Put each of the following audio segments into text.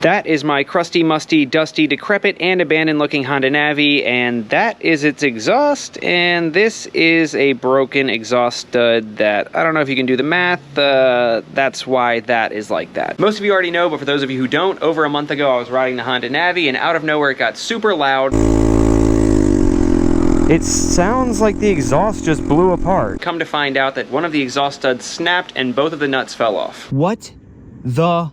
That is my crusty, musty, dusty, decrepit, and abandoned-looking Honda Navi, and that is its exhaust, and this is a broken exhaust stud that, I don't know if you can do the math, that's why that is like that. Most of you already know, but for those of you who don't, over a month ago I was riding the Honda Navi, and out of nowhere it got super loud. It sounds like the exhaust just blew apart. Come to find out that one of the exhaust studs snapped and both of the nuts fell off. What the...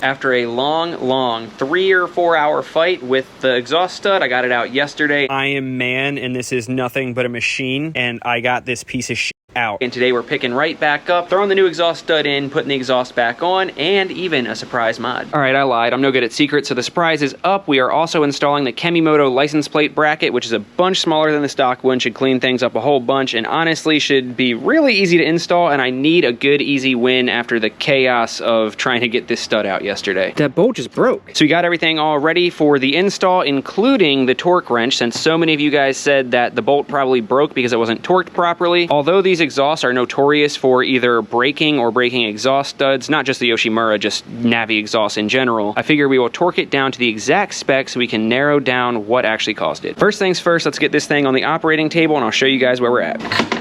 After a long 3 or 4 hour fight with the exhaust stud, I got it out yesterday. I am man, and this is nothing but a machine, and I got this piece of shit out. And today we're picking right back up, throwing the new exhaust stud in, putting the exhaust back on, and even a surprise mod. All right, I lied. I'm no good at secrets, so the surprise is up. We are also installing the Kemimoto license plate bracket, which is a bunch smaller than the stock one, should clean things up a whole bunch, and honestly should be really easy to install, and I need a good, easy win after the chaos of trying to get this stud out yesterday. That bolt just broke. So we got everything all ready for the install, including the torque wrench, since so many of you guys said that the bolt probably broke because it wasn't torqued properly. Although these exhausts are notorious for either breaking or breaking exhaust studs, not just the Yoshimura, just Navi exhausts in general, I figure we will torque it down to the exact specs so we can narrow down what actually caused it. First things first, let's get this thing on the operating table and I'll show you guys where we're at.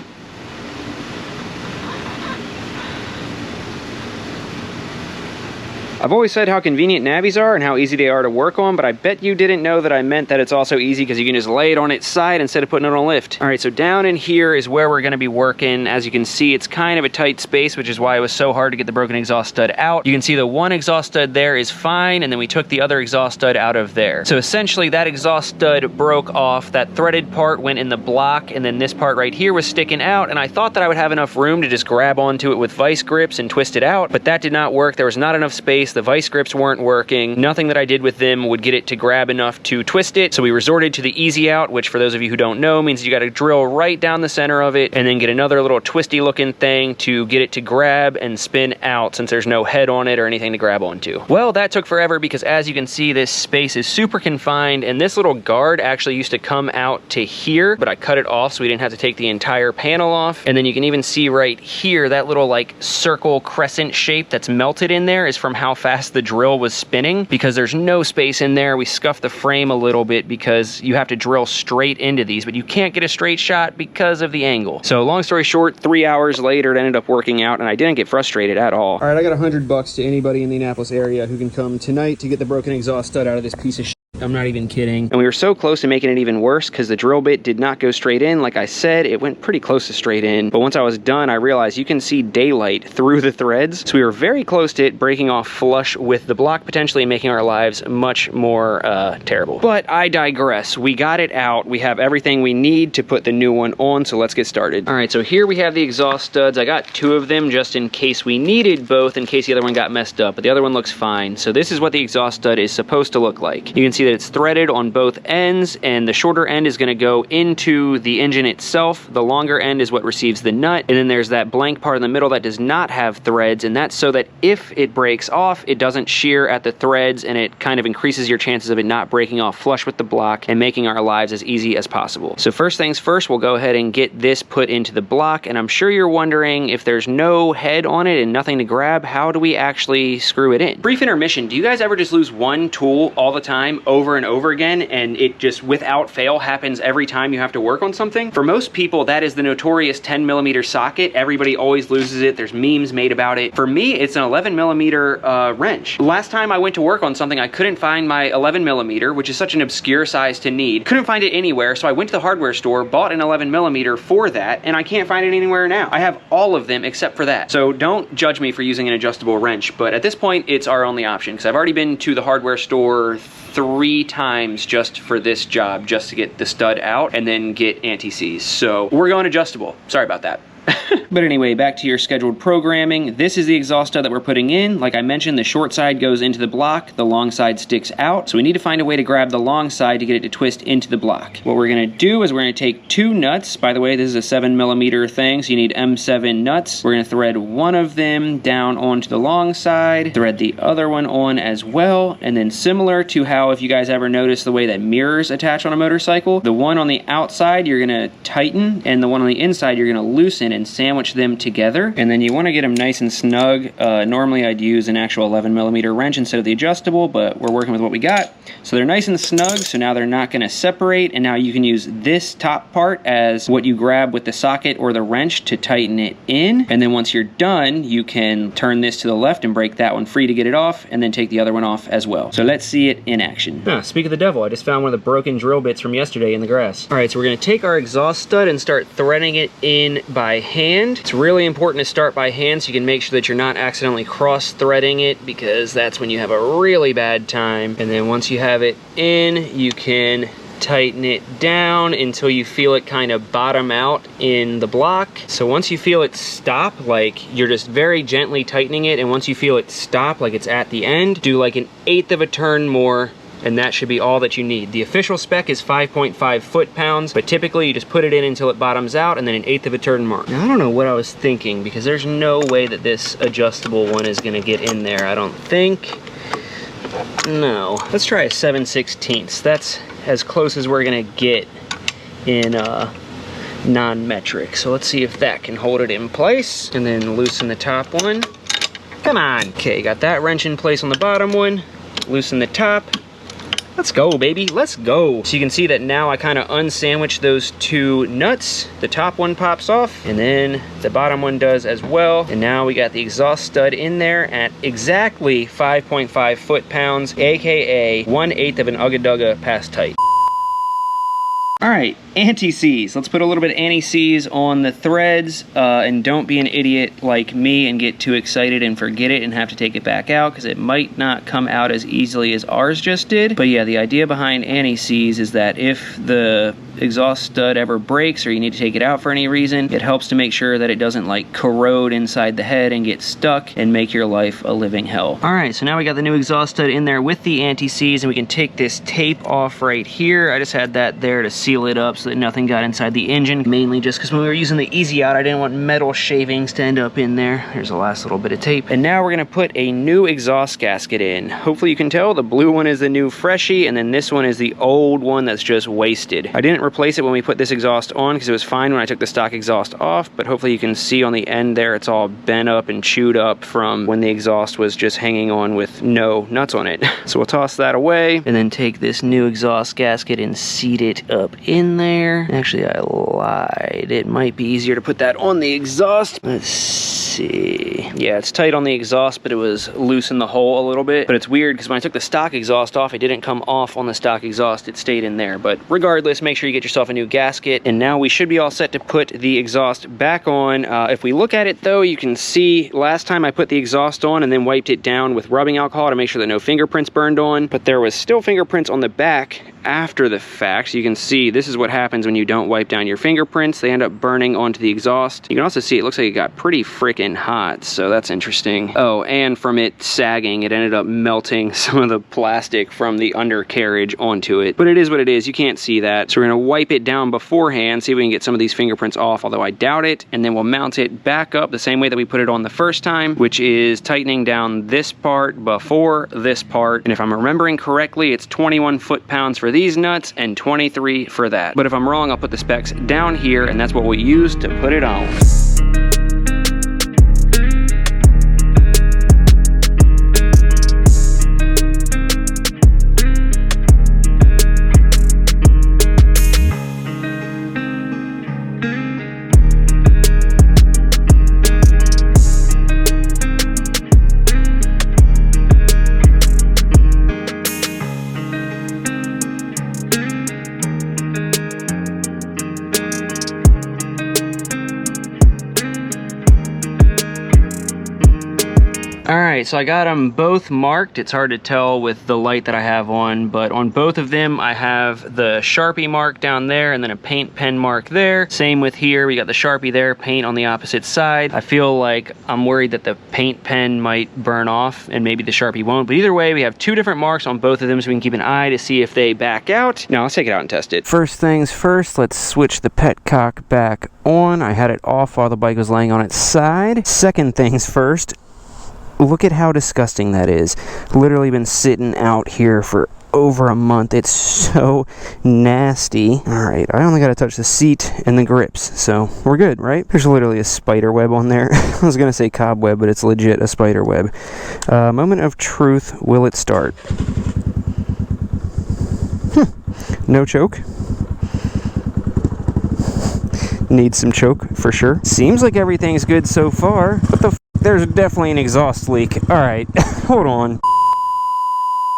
I've always said how convenient Navis are and how easy they are to work on, but I bet you didn't know that I meant that it's also easy because you can just lay it on its side instead of putting it on a lift. All right, so down in here is where we're gonna be working. As you can see, it's kind of a tight space, which is why it was so hard to get the broken exhaust stud out. You can see the one exhaust stud there is fine, and then we took the other exhaust stud out of there. So essentially that exhaust stud broke off, that threaded part went in the block, and then this part right here was sticking out, and I thought that I would have enough room to just grab onto it with vice grips and twist it out, but that did not work. There was not enough space. The vice grips weren't working. Nothing that I did with them would get it to grab enough to twist it, so we resorted to the easy out, which for those of you who don't know means you got to drill right down the center of it and then get another little twisty looking thing to get it to grab and spin out, since there's no head on it or anything to grab onto. Well, that took forever because as you can see, this space is super confined, and this little guard actually used to come out to here, but I cut it off so we didn't have to take the entire panel off. And then you can even see right here, that little like circle crescent shape that's melted in there is from how fast the drill was spinning, because there's no space in there. We scuffed the frame a little bit because you have to drill straight into these, but you can't get a straight shot because of the angle. So long story short, 3 hours later it ended up working out, and I didn't get frustrated at all. All right, I got $100 to anybody in the Indianapolis area who can come tonight to get the broken exhaust stud out of this piece of shit. I'm not even kidding. And we were so close to making it even worse because the drill bit did not go straight in. Like I said, it went pretty close to straight in. But once I was done, I realized you can see daylight through the threads. So we were very close to it breaking off flush with the block, potentially making our lives much more terrible. But I digress. We got it out. We have everything we need to put the new one on. So let's get started. All right, so here we have the exhaust studs. I got 2 of them just in case we needed both, in case the other one got messed up. But the other one looks fine. So this is what the exhaust stud is supposed to look like. You can see that it's threaded on both ends, and the shorter end is going to go into the engine itself. The longer end is what receives the nut, and then there's that blank part in the middle that does not have threads, and that's so that if it breaks off, it doesn't shear at the threads, and it kind of increases your chances of it not breaking off flush with the block and making our lives as easy as possible. So first things first, we'll go ahead and get this put into the block, and I'm sure you're wondering, if there's no head on it and nothing to grab, how do we actually screw it in? Brief intermission. Do you guys ever just lose one tool all the time over and over again, and it just without fail happens every time you have to work on something? For most people, that is the notorious 10mm socket. Everybody always loses it. There's memes made about it. For me, it's an 11mm wrench. Last time I went to work on something, I couldn't find my 11mm, which is such an obscure size to need. Couldn't find it anywhere, so I went to the hardware store, bought an 11mm for that, and I can't find it anywhere now. I have all of them except for that. So don't judge me for using an adjustable wrench, but at this point, it's our only option, because I've already been to the hardware store 3 times just for this job, just to get the stud out and then get anti-seize. So we're going adjustable. Sorry about that. But anyway, back to your scheduled programming. This is the exhaust stud that we're putting in. Like I mentioned, the short side goes into the block, the long side sticks out. So we need to find a way to grab the long side to get it to twist into the block. What we're gonna do is we're gonna take 2 nuts. By the way, this is a 7mm thing, so you need M7 nuts. We're gonna thread one of them down onto the long side, thread the other one on as well, and then similar to how, if you guys ever notice the way that mirrors attach on a motorcycle, the one on the outside you're gonna tighten, and the one on the inside you're gonna loosen, in and sandwich them together. And then you want to get them nice and snug. Normally I'd use an actual 11mm wrench instead of the adjustable, but we're working with what we got. So they're nice and snug, so now they're not going to separate, and now you can use this top part as what you grab with the socket or the wrench to tighten it in. And then once you're done, you can turn this to the left and break that one free to get it off, and then take the other one off as well. So let's see it in action. Speak of the devil, I just found one of the broken drill bits from yesterday in the grass. All right, so we're going to take our exhaust stud and start threading it in by hand. It's really important to start by hand so you can make sure that you're not accidentally cross-threading it, because that's when you have a really bad time. And then once you have it in, you can tighten it down until you feel it kind of bottom out in the block. So once you feel it stop, like you're just very gently tightening it, and once you feel it stop, like it's at the end, do like 1/8 of a turn more, and that should be all that you need. The official spec is 5.5 foot-pounds, but typically you just put it in until it bottoms out and then 1/8 of a turn more. Now I don't know what I was thinking, because there's no way that this adjustable one is gonna get in there, I don't think. No, let's try a 7/16. That's as close as we're gonna get in non-metric. So let's see if that can hold it in place, and then loosen the top one. Come on. Okay, got that wrench in place on the bottom one. Loosen the top. Let's go, baby, let's go. So you can see that now I kind of unsandwiched those two nuts. The top one pops off, and then the bottom one does as well. And now we got the exhaust stud in there at exactly 5.5 foot-pounds, aka 1/8 of an Ugga pass tight. All right, anti-seize. Let's put a little bit of anti-seize on the threads, and don't be an idiot like me and get too excited and forget it and have to take it back out, because it might not come out as easily as ours just did. But yeah, the idea behind anti-seize is that if the exhaust stud ever breaks or you need to take it out for any reason, it helps to make sure that it doesn't like corrode inside the head and get stuck and make your life a living hell. All right, so now we got the new exhaust stud in there with the anti-seize, and we can take this tape off right here. I just had that there to seal it up so that nothing got inside the engine, mainly just because when we were using the easy out, I didn't want metal shavings to end up in there. There's the last little bit of tape. And now we're gonna put a new exhaust gasket in. Hopefully you can tell the blue one is the new freshie, and then this one is the old one that's just wasted. I didn't replace it when we put this exhaust on because it was fine when I took the stock exhaust off, but hopefully you can see on the end there it's all bent up and chewed up from when the exhaust was just hanging on with no nuts on it. So we'll toss that away and then take this new exhaust gasket and seat it up in there. Actually, I lied. It might be easier to put that on the exhaust. Let's see. Yeah, it's tight on the exhaust, but it was loose in the hole a little bit. But it's weird because when I took the stock exhaust off, it didn't come off on the stock exhaust. It stayed in there. But regardless, make sure you get yourself a new gasket. And now we should be all set to put the exhaust back on. If we look at it though, you can see last time I put the exhaust on and then wiped it down with rubbing alcohol to make sure that no fingerprints burned on, but there was still fingerprints on the back after the fact. So you can see this is what happens when you don't wipe down your fingerprints. They end up burning onto the exhaust. You can also see it looks like it got pretty freaking hot, so that's interesting. Oh, and from it sagging, it ended up melting some of the plastic from the undercarriage onto it. But it is what it is. You can't see that. So we're gonna wipe it down beforehand, see if we can get some of these fingerprints off, although I doubt it, and then we'll mount it back up the same way that we put it on the first time, which is tightening down this part before this part. And if I'm remembering correctly, it's 21 foot-pounds for these nuts and 23 for that. But if I'm wrong, I'll put the specs down here, and that's what we'll use to put it on. Alright, so I got them both marked. It's hard to tell with the light that I have on, but on both of them I have the Sharpie mark down there and then a paint pen mark there. Same with here, we got the Sharpie there, paint on the opposite side. I feel like I'm worried that the paint pen might burn off and maybe the Sharpie won't, but either way we have two different marks on both of them so we can keep an eye to see if they back out. Now let's take it out and test it. First things first, let's switch the petcock back on. I had it off while the bike was laying on its side. Second things first, look at how disgusting that is. Literally been sitting out here for over a month. It's so nasty. All right, I only got to touch the seat and the grips, so we're good, right? There's literally a spider web on there. I was gonna say cobweb, but it's legit a spider web. Moment of truth, will it start? No choke. Needs some choke for sure. Seems like everything's good so far. What the f? There's definitely an exhaust leak. All right, hold on.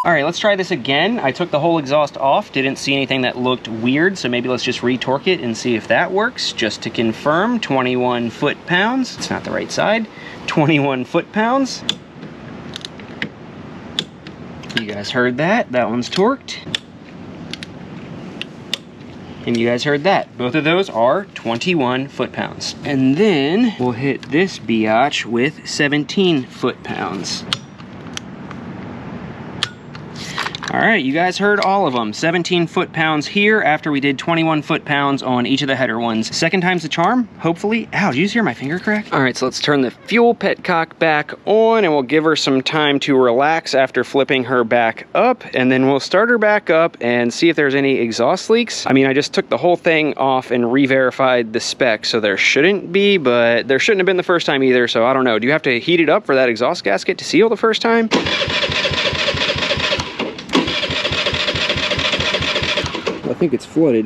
All right, let's try this again. I took the whole exhaust off, didn't see anything that looked weird, so maybe let's just re-torque it and see if that works. Just to confirm, 21 foot-pounds. It's not the right side. 21 foot-pounds. You guys heard that. That one's torqued. And you guys heard that. Both of those are 21 foot-pounds. And then we'll hit this biatch with 17 foot-pounds. All right, you guys heard all of them. 17 foot-pounds here after we did 21 foot-pounds on each of the header ones. Second time's the charm, hopefully. Ow, did you just hear my finger crack? All right, so let's turn the fuel petcock back on and we'll give her some time to relax after flipping her back up. And then we'll start her back up and see if there's any exhaust leaks. I mean, I just took the whole thing off and re-verified the specs, so there shouldn't be, but there shouldn't have been the first time either, so I don't know. Do you have to heat it up for that exhaust gasket to seal the first time? I think it's flooded.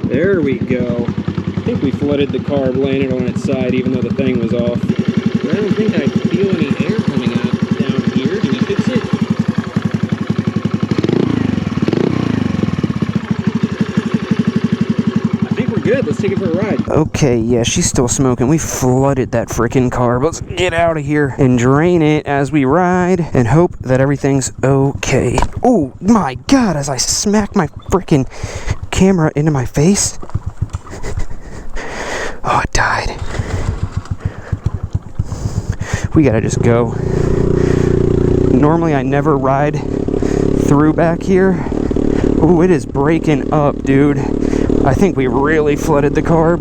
There we go. I think we flooded the carb, laying it on its side even though the thing was off. But I don't think I feel any air coming out down here. Do we fix it? I think we're good. Let's take it for a ride. Okay, yeah, she's still smoking. We flooded that freaking carb. Let's get out of here and drain it as we ride and hope that everything's okay. Oh my God, as I smack my freaking camera into my face. Oh, it died. We gotta just go. Normally I never ride through back here. Oh, it is breaking up, dude. I think we really flooded the carb.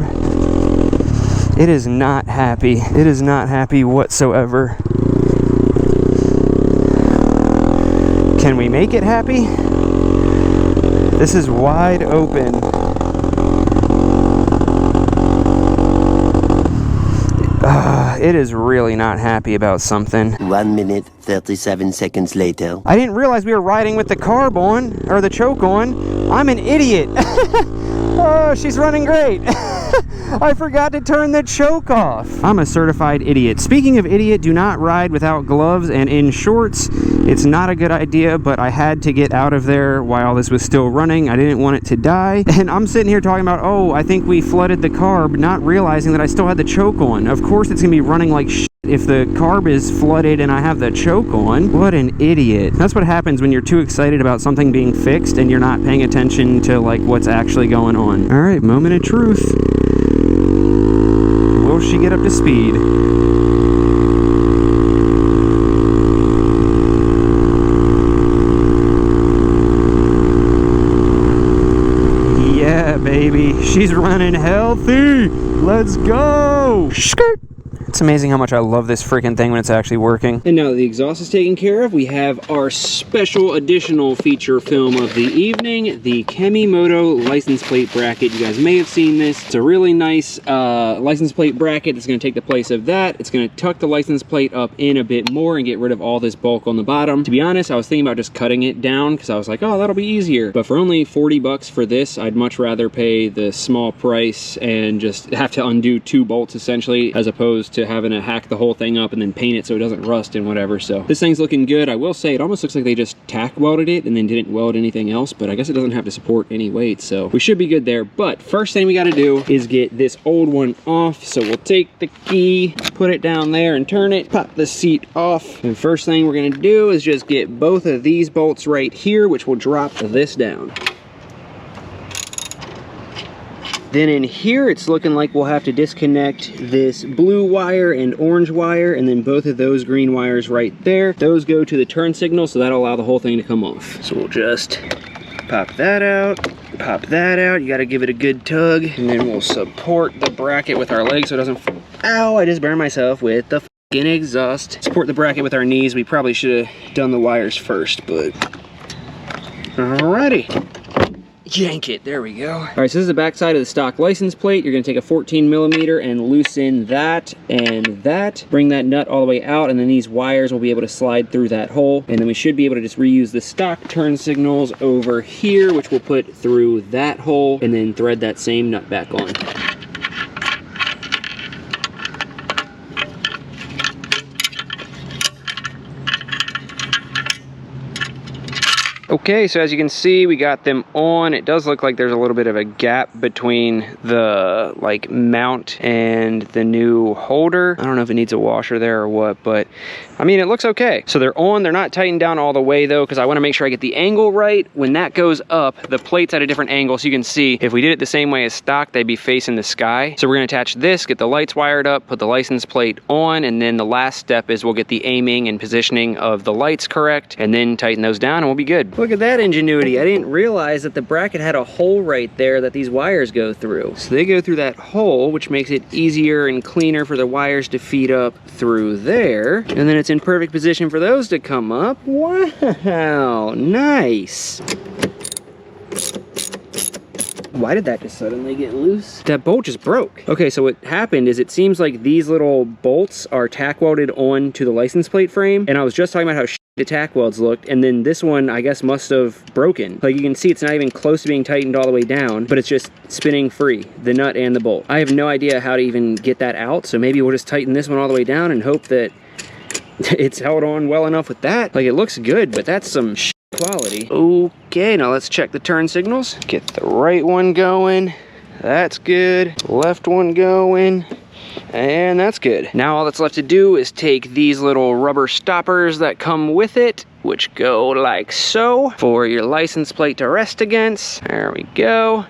It is not happy. It is not happy whatsoever. Can we make it happy? This is wide open. It is really not happy about something. 1 minute, 37 seconds later. I didn't realize we were riding with the carb on, or the choke on. I'm an idiot. Oh, she's running great. I forgot to turn the choke off. I'm a certified idiot. Speaking of idiot, do not ride without gloves and in shorts. It's not a good idea, but I had to get out of there while this was still running. I didn't want it to die. And I'm sitting here talking about, oh, I think we flooded the carb, not realizing that I still had the choke on. Of course it's gonna be running like shit if the carb is flooded and I have the choke on. What an idiot. That's what happens when you're too excited about something being fixed and you're not paying attention to like what's actually going on. All right, moment of truth. Will she get up to speed? Yeah, baby. She's running healthy. Let's go. Skirt. It's amazing how much I love this freaking thing when it's actually working. And now that the exhaust is taken care of, we have our special additional feature film of the evening, the Kemimoto license plate bracket. You guys may have seen this. It's a really nice license plate bracket that's going to take the place of that. It's going to tuck the license plate up in a bit more and get rid of all this bulk on the bottom. To be honest, I was thinking about just cutting it down because I was like, oh, that'll be easier. But for only 40 bucks for this, I'd much rather pay the small price and just have to undo 2 bolts essentially, as opposed to having to hack the whole thing up and then paint it so it doesn't rust and whatever. So this thing's looking good. I will say it almost looks like they just tack welded it and then didn't weld anything else, but I guess it doesn't have to support any weight, so we should be good there. But first thing we got to do is get this old one off. So we'll take the key, put it down there and turn it, pop the seat off, and first thing we're going to do is just get both of these bolts right here, which will drop this down. Then in here, it's looking like we'll have to disconnect this blue wire and orange wire, and then both of those green wires right there. Those go to the turn signal, so that'll allow the whole thing to come off. So we'll just pop that out. Pop that out. You got to give it a good tug. And then we'll support the bracket with our legs so it doesn't... Ow, I just burned myself with the fucking exhaust. Support the bracket with our knees. We probably should have done the wires first, but... Alrighty. Yank it, there we go. All right, so this is the back side of the stock license plate. You're gonna take a 14 millimeter and loosen that and that. Bring that nut all the way out, and then these wires will be able to slide through that hole. And then we should be able to just reuse the stock turn signals over here, which we'll put through that hole, and then thread that same nut back on. Okay, so as you can see, we got them on. It does look like there's a little bit of a gap between the like mount and the new holder. I don't know if it needs a washer there or what, but I mean, it looks okay. So they're on, they're not tightened down all the way though, because I want to make sure I get the angle right. When that goes up, the plate's at a different angle. So you can see if we did it the same way as stock, they'd be facing the sky. So we're gonna attach this, get the lights wired up, put the license plate on, and then the last step is we'll get the aiming and positioning of the lights correct, and then tighten those down and we'll be good. Look at that ingenuity. I didn't realize that the bracket had a hole right there that these wires go through. So they go through that hole, which makes it easier and cleaner for the wires to feed up through there. And then it's in perfect position for those to come up. Wow, nice. Why did that just suddenly get loose? That bolt just broke. Okay, so what happened is it seems like these little bolts are tack welded onto the license plate frame. And I was just talking about how the tack welds looked, and then this one I guess must have broken. Like you can see, it's not even close to being tightened all the way down, but it's just spinning free, the nut and the bolt. I have no idea how to even get that out, so maybe we'll just tighten this one all the way down and hope that it's held on well enough with that. Like it looks good, but that's some quality. Okay, now let's check the turn signals. Get the right one going. That's good. Left one going. And that's good. Now all that's left to do is take these little rubber stoppers that come with it, which go like so, for your license plate to rest against. There we go.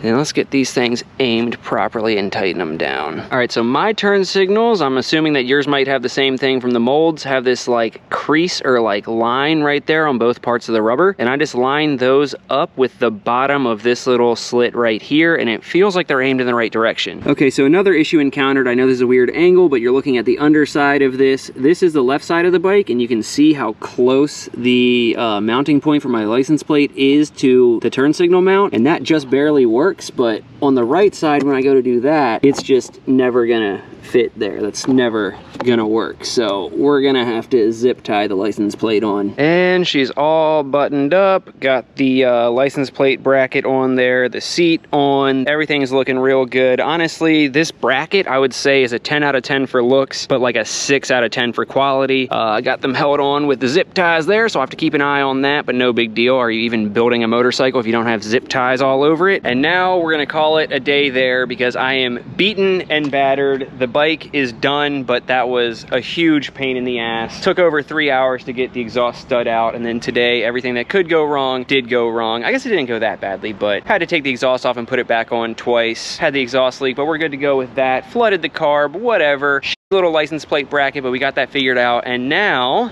And let's get these things aimed properly and tighten them down. All right, so my turn signals, I'm assuming that yours might have the same thing from the molds, have this like crease or like line right there on both parts of the rubber. And I just line those up with the bottom of this little slit right here, and it feels like they're aimed in the right direction. Okay, so another issue encountered. I know this is a weird angle, but you're looking at the underside of this. This is the left side of the bike, and you can see how close the mounting point for my license plate is to the turn signal mount, and that just barely works. But on the right side, when I go to do that, it's just never gonna fit there. That's never gonna work. So we're gonna have to zip tie the license plate on. And she's all buttoned up, got the license plate bracket on there, the seat on, everything's looking real good. Honestly, this bracket I would say is a 10 out of 10 for looks, but like a 6 out of 10 for quality. I got them held on with the zip ties there, so I have to keep an eye on that, but no big deal. Are you even building a motorcycle if you don't have zip ties all over it? And now we're gonna call it a day there because I am beaten and battered. The bike is done, but that was a huge pain in the ass. Took over 3 hours to get the exhaust stud out, and then today everything that could go wrong did go wrong. I guess it didn't go that badly, but had to take the exhaust off and put it back on twice. Had the exhaust leak, but we're good to go with that. Flooded the carb, whatever. Little license plate bracket, but we got that figured out. And now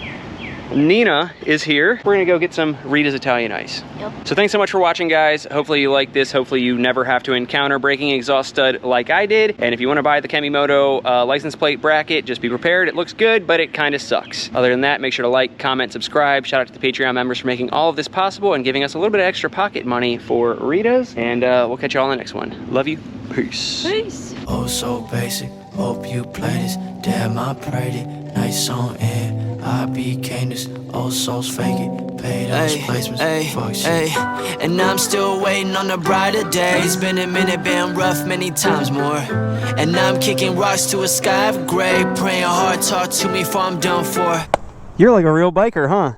Nina is here. We're gonna go get some Rita's Italian Ice. Yep. So thanks so much for watching, guys. Hopefully you like this. Hopefully you never have to encounter breaking exhaust stud like I did. And if you want to buy the Kemimoto license plate bracket, just be prepared. It looks good, but it kind of sucks. Other than that, make sure to like, comment, subscribe. Shout out to the Patreon members for making all of this possible and giving us a little bit of extra pocket money for Rita's. And we'll catch you all in the next one. Love you. Peace. Peace. Oh, so basic. Hope you play this. Damn, I prayed it. Nice song and I became this. Oh, souls fake it. Pay those placements. Fuck shit. And I'm still waiting on the brighter days. Been a minute, been rough many times more. And I'm kicking rocks to a sky of gray. Praying hard, talk to me before I'm done for. You're like a real biker, huh?